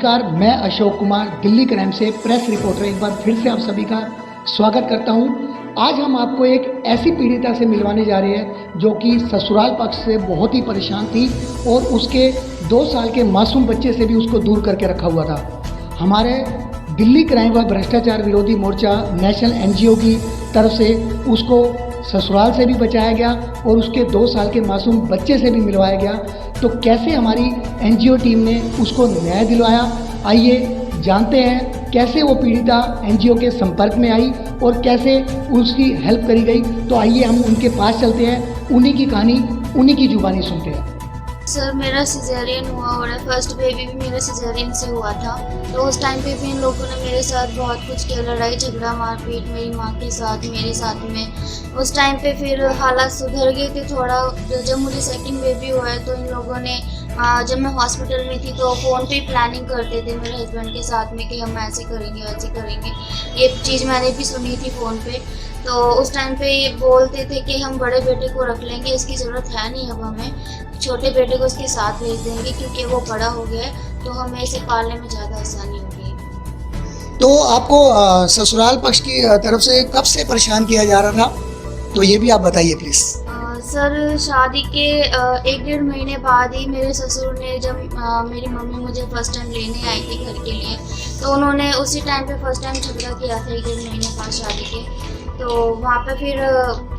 नमस्कार, मैं अशोक कुमार दिल्ली क्राइम से प्रेस रिपोर्टर एक बार फिर से आप सभी का स्वागत करता हूं। आज हम आपको एक ऐसी पीड़िता से मिलवाने जा रहे हैं जो कि ससुराल पक्ष से बहुत ही परेशान थी और उसके 2 साल के मासूम बच्चे से भी उसको दूर करके रखा हुआ था। हमारे दिल्ली क्राइम व भ्रष्टाचार विरोधी मोर्चा नेशनल एनजीओ की तरफ से उसको ससुराल से भी बचाया गया और उसके 2 साल के मासूम बच्चे से भी मिलवाया गया। तो कैसे हमारी एनजीओ टीम ने उसको न्याय दिलवाया, आइए जानते हैं कैसे वो पीड़िता एनजीओ के संपर्क में आई और कैसे उसकी हेल्प करी गई। तो आइए हम उनके पास चलते हैं, उन्हीं की कहानी उन्हीं की जुबानी सुनते हैं। सर मेरा सिजेरियन हुआ और फर्स्ट बेबी भी मेरा सिजेरियन से हुआ था। तो उस टाइम पे भी इन लोगों ने मेरे साथ बहुत कुछ किया, लड़ाई झगड़ा मारपीट मेरी माँ के साथ मेरे साथ में। उस टाइम पे फिर हालात सुधर गए थे थोड़ा। जब मुझे सेकंड बेबी हुआ है तो इन लोगों ने जब मैं हॉस्पिटल में थी तो फ़ोन पे प्लानिंग करते थे मेरे हस्बैंड के साथ में कि हम ऐसे करेंगे वैसे करेंगे। ये चीज़ मैंने भी सुनी थी फ़ोन पे। तो उस टाइम पे ये बोलते थे कि हम बड़े बेटे को रख लेंगे, इसकी ज़रूरत है नहीं अब हमें, छोटे बेटे को उसके साथ भेज देंगे क्योंकि वो बड़ा हो गया है तो हमें इसे पालने में ज़्यादा आसानी होगी। तो आपको ससुराल पक्ष की तरफ से कब से परेशान किया जा रहा था, तो ये भी आप बताइए प्लीज़। सर शादी के 1-1.5 महीने बाद ही मेरे ससुर ने, जब मेरी मम्मी मुझे फर्स्ट टाइम लेने आई थी घर के लिए, तो उन्होंने उसी टाइम पे फर्स्ट टाइम झगड़ा किया था 1-1.5 महीने बाद शादी के। तो वहाँ पे फिर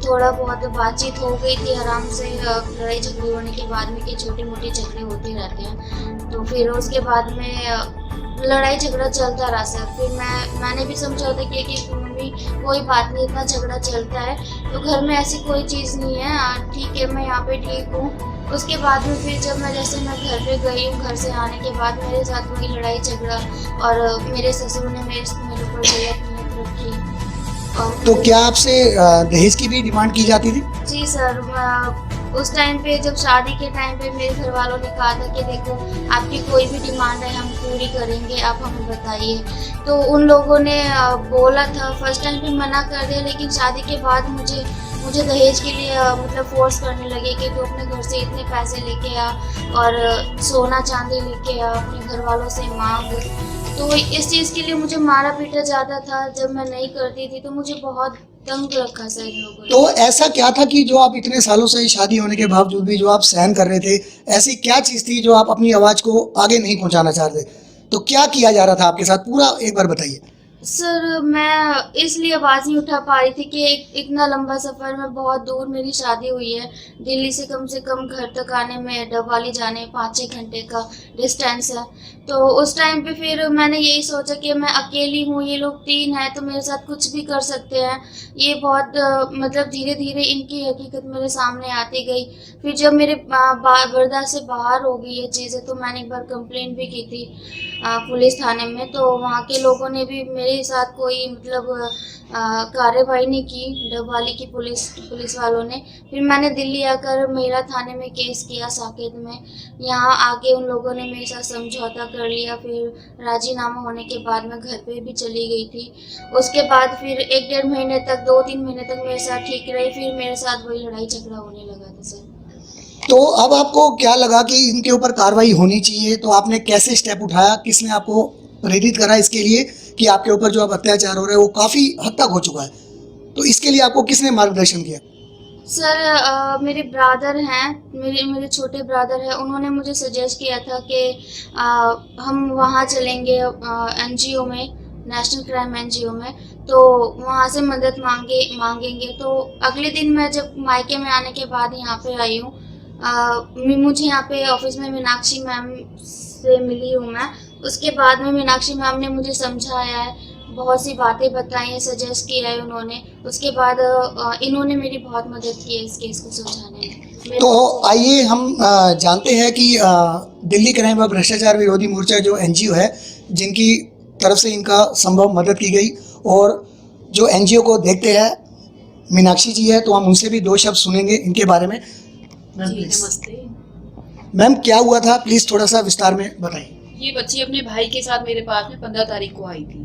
थोड़ा बहुत बातचीत हो गई थी आराम से, लड़ाई झगड़े होने के बाद में कि छोटे मोटे झगड़े होते रहते हैं। तो फिर उसके बाद में लड़ाई झगड़ा चलता रहा सर। फिर मैंने भी समझौता किया कि मम्मी कोई बात नहीं, इतना झगड़ा चलता है तो घर में ऐसी कोई चीज़ नहीं है, ठीक है मैं यहाँ पे ठीक हूँ। उसके बाद में फिर जब मैं घर पे गई हूँ, घर से आने के बाद मेरे साथ वही लड़ाई झगड़ा और मेरे ससुर ने मेरे ऊपर गलत नियत रखी। तो क्या आपसे दहेज की भी डिमांड की जाती थी? जी सर, उस टाइम पे जब शादी के टाइम पे मेरे घर वालों ने कहा था कि देखो आपकी कोई भी डिमांड है हम पूरी करेंगे, आप हमें बताइए। तो उन लोगों ने बोला था, फर्स्ट टाइम पे मना कर दिया, लेकिन शादी के बाद मुझे दहेज के लिए मतलब फोर्स करने लगे कि तू अपने घर से इतने पैसे लेके आ और सोना चांदी लेके आ, अपने घर वालों से मांग। तो इस चीज़ के लिए मुझे मारा पीटा जाता था। जब मैं नहीं करती थी तो मुझे बहुत तंग रखा सर इन लोगों ने। तो ऐसा क्या था कि जो आप इतने सालों से शादी होने के बावजूद भी जो आप सहन कर रहे थे, ऐसी क्या चीज़ थी जो आप अपनी आवाज़ को आगे नहीं पहुंचाना चाहते? तो क्या किया जा रहा था आपके साथ, पूरा एक बार बताइए। सर मैं इसलिए आवाज़ नहीं उठा पा रही थी कि इतना लंबा सफ़र में, बहुत दूर मेरी शादी हुई है, दिल्ली से कम घर तक आने में, डबवाली जाने 5-6 घंटे का डिस्टेंस है। तो उस टाइम पे फिर मैंने यही सोचा कि मैं अकेली हूँ, ये लोग 3 हैं तो मेरे साथ कुछ भी कर सकते हैं। ये बहुत मतलब धीरे धीरे इनकी हकीकत मेरे सामने आती गई। फिर जब मेरे बर्दाश्त से बाहर हो गई ये चीज़ें तो मैंने एक बार कंप्लेंट भी की थी पुलिस थाने में। तो वहाँ के लोगों ने भी मेरे साथ कोई मतलब कार्रवाई नहीं की, डबवाली की पुलिस वालों ने। फिर मैंने दिल्ली आकर मेरा थाने में केस किया साकेत में। यहाँ आके उन लोगों ने मेरे साथ समझौता कर लिया। फिर राजीनामा होने के बाद मैं घर पे भी चली गई थी। उसके बाद फिर 1-1.5 महीने तक, 2-3 महीने तक मेरे साथ ठीक रही। फिर मेरे साथ वही लड़ाई झगड़ा होने लगा था सर। तो अब आपको क्या लगा कि इनके ऊपर कार्रवाई होनी चाहिए, तो आपने कैसे स्टेप उठाया, किसने आपको प्रेरित करा इसके लिए कि आपके ऊपर जो अब अत्याचार हो रहा है वो काफ़ी हद तक हो चुका है, तो इसके लिए आपको किसने मार्गदर्शन किया? सर मेरे ब्रदर हैं, मेरे छोटे ब्रदर हैं, उन्होंने मुझे सजेस्ट किया था कि हम वहाँ चलेंगे एनजीओ में, नेशनल क्राइम एनजीओ में, तो वहाँ से मदद मांगेंगे। तो अगले दिन मैं जब मायके में आने के बाद यहाँ पे आई हूँ, मुझे यहाँ पे ऑफिस में मीनाक्षी मैम से मिली हूँ मैं। उसके बाद में मीनाक्षी मैम ने मुझे समझाया है, बहुत सी बातें बताई हैं, सजेस्ट किया है उन्होंने। उसके बाद इन्होंने मेरी बहुत मदद की है इस केस को सुलझाने में। तो आइए हम जानते हैं कि दिल्ली क्राइम व भ्रष्टाचार विरोधी मोर्चा जो एनजीओ है, जिनकी तरफ से इनका संभव मदद की गई, और जो एनजीओ को देखते हैं मीनाक्षी जी है, तो हम उनसे भी 2 शब्द सुनेंगे इनके बारे में। जी नमस्ते। मैम क्या हुआ था, प्लीज़ थोड़ा सा विस्तार में बताइए। ये बच्ची अपने भाई के साथ मेरे पास में 15 तारीख को आई थी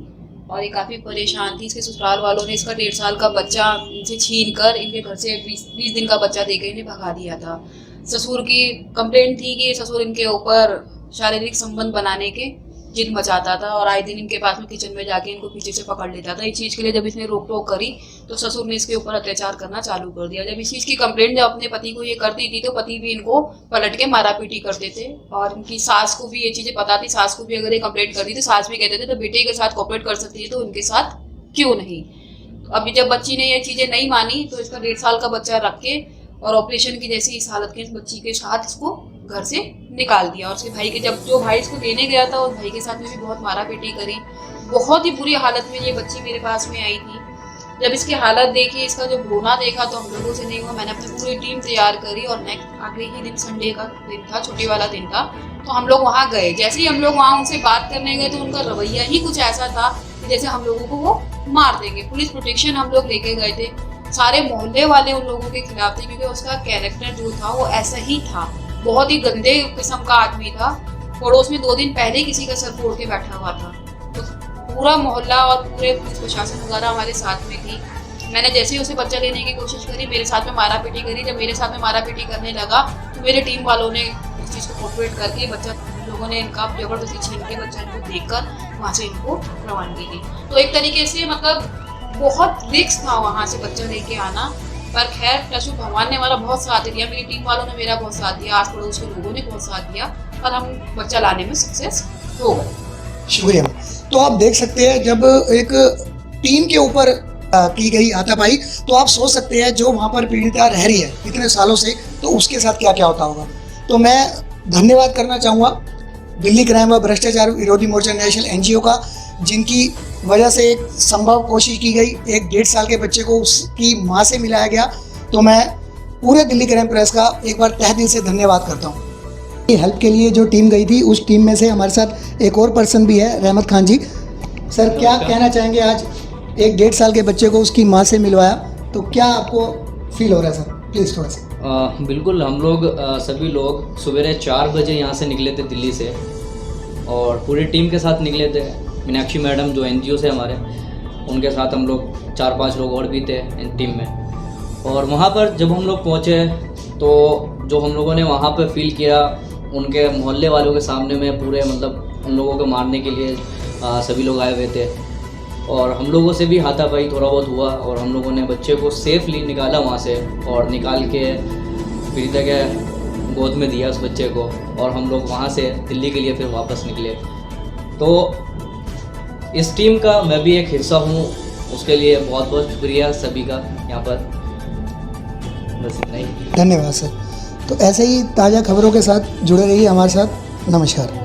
और ये काफ़ी परेशान थी। इसके ससुराल वालों ने इसका 1.5 साल का बच्चा इनसे छीन कर इनके घर से 20 दिन का बच्चा देकर इन्हें भगा दिया था। ससुर की कंप्लेंट थी कि ससुर इनके ऊपर शारीरिक संबंध बनाने के जिद मचाता था और आए दिन इनके पास में किचन में जाके इनको पीछे से पकड़ लेता था। इस चीज़ के लिए जब इसने रोक टोक करी तो ससुर ने इसके ऊपर अत्याचार करना चालू कर दिया। जब इस चीज़ की कंप्लेंट जब अपने पति को ये करती थी तो पति भी इनको पलट के मारा पीटी करते थे और इनकी सास को भी ये चीज़ें पता थी। सास को भी अगर ये कंप्लेंट करती थी सास भी कहते थे तो बेटे के साथ कोऑपरेट कर सकती है तो उनके साथ क्यों नहीं। तो अभी जब बच्ची ने ये चीज़ें नहीं मानी तो इसका 1.5 साल का बच्चा रख के और ऑपरेशन की जैसी इस हालत के इस बच्ची के साथ इसको घर से निकाल दिया। और उसके भाई के जब जो भाई इसको देने गया था उस भाई के साथ में भी बहुत मारा पीटी करी। बहुत ही बुरी हालत में ये बच्ची मेरे पास में आई थी। जब इसकी हालत देखी, इसका जो रोना देखा तो हम लोगों से नहीं हुआ। मैंने अपनी पूरी टीम तैयार करी और नेक्स्ट अगले ही दिन संडे का दिन था, छुट्टी वाला दिन था, तो हम लोग वहाँ गए। जैसे ही हम लोग वहाँ उनसे बात करने गए तो उनका रवैया ही कुछ ऐसा था कि जैसे हम लोगों को वो मार देंगे। पुलिस प्रोटेक्शन हम लोग लेके गए थे। सारे मोहल्ले वाले उन लोगों के खिलाफ थे क्योंकि उसका कैरेक्टर जो था वो ऐसा ही था। बहुत ही गंदे किस्म का आदमी था। पड़ोस में 2 दिन पहले किसी का सर फोड़ के बैठा हुआ था। तो पूरा मोहल्ला और पूरे पुलिस प्रशासन वगैरह हमारे साथ में थी। मैंने जैसे ही उसे बच्चा लेने की कोशिश करी मेरे साथ में मारा पीटी करी। जब मेरे साथ में मारा पीटी करने लगा तो मेरे टीम वालों ने इस चीज़ को कोऑपरेट करके बच्चा लोगों ने इनका जबरदस्ती छीन के बच्चा इनको देखकर वहाँ से इनको रवानगी दी। तो एक तरीके से मतलब बहुत रिस्क था वहाँ से बच्चा लेके आना, पर खैर टचवुड भगवान ने हमारा बहुत साथ दिया। मेरी टीम वालों ने मेरा बहुत साथ दिया, आस पड़ोस के लोगों ने बहुत साथ दिया और हम बच्चा लाने में सक्सेस हो गए। शुक्रिया। तो आप देख सकते हैं जब एक टीम के ऊपर की गई हाथापाई तो आप सोच सकते हैं जो वहाँ पर पीड़िता रह रही है इतने सालों से तो उसके साथ क्या क्या होता होगा। तो मैं धन्यवाद करना चाहूँगा दिल्ली क्राइम व भ्रष्टाचार विरोधी मोर्चा नेशनल NGO का, जिनकी वजह से एक संभव कोशिश की गई, एक 1.5 साल के बच्चे को उसकी माँ से मिलाया गया। तो मैं पूरे दिल्ली क्राइम प्रेस का एक बार तहे दिल से धन्यवाद करता हूँ। हेल्प के लिए जो टीम गई थी उस टीम में से हमारे साथ एक और पर्सन भी है, रहमत खान जी। सर क्या कहना चाहेंगे, आज एक 1.5 साल के बच्चे को उसकी माँ से मिलवाया तो क्या आपको फील हो रहा है सर, प्लीज़ थोड़ा सा। बिल्कुल, हम लोग सभी लोग सवेरे 4 बजे यहाँ से निकले थे दिल्ली से और पूरी टीम के साथ निकले थे। मीनाक्षी मैडम जो NGO से हमारे, उनके साथ हम लोग 4-5 लोग और भी थे इन टीम में। और वहाँ पर जब हम लोग पहुँचे तो जो हम लोगों ने वहाँ पर फील किया, उनके मोहल्ले वालों के सामने में पूरे मतलब उन लोगों को मारने के लिए सभी लोग आए हुए थे और हम लोगों से भी हाथापाई थोड़ा बहुत हुआ और हम लोगों ने बच्चे को सेफली निकाला वहाँ से और निकाल के पीड़िता के गोद में दिया उस बच्चे को और हम लोग वहाँ से दिल्ली के लिए फिर वापस निकले। तो इस टीम का मैं भी एक हिस्सा हूँ, उसके लिए बहुत बहुत शुक्रिया सभी का यहाँ पर। बस इतना ही, धन्यवाद सर। तो ऐसे ही ताज़ा खबरों के साथ जुड़े रहिए हमारे साथ। नमस्कार।